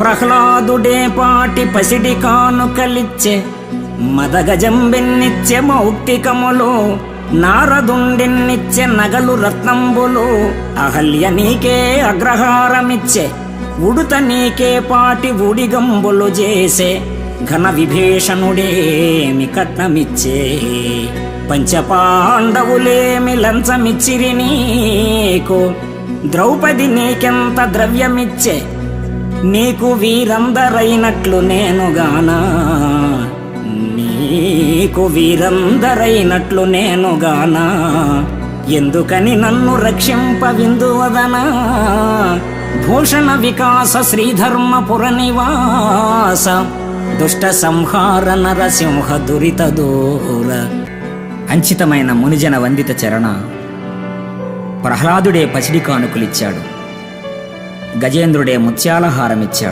ప్రహ్లాదుడే పాటి పసిడి కానుకలిచ్చే మదగజంబెన్నిచ్చే మౌక్తికములు నారదుండెన్నిచ్చే నగలు రత్నంబులు అహల్య నీకే అగ్రహారమిచ్చే ఉడుత నీకే పాటి ఊడిగంబులు చేసే ఘన విభీషణుడేమి కట్నమిచ్చే పంచపాండవులేమి లంచమిచ్చిరి నీకు ద్రౌపది నీకెంత ద్రవ్యమిచ్చే నీకు వీరందరైనట్లు నేనుగానా నీకు వీరందరైనట్లు నేనుగానా ఎందుకని నన్ను రక్షింపవిందువదనా భూషణ వికాస శ్రీధర్మపుర నివాస దుష్ట సంహార నరసింహ దురిత దూర. అంచితమైన మునిజన వందిత చరణ. ప్రహ్లాదుడే పసిడి కానుకలిచ్చాడు, గజేంద్రుడే ముత్యాల హారమిచ్చాడు.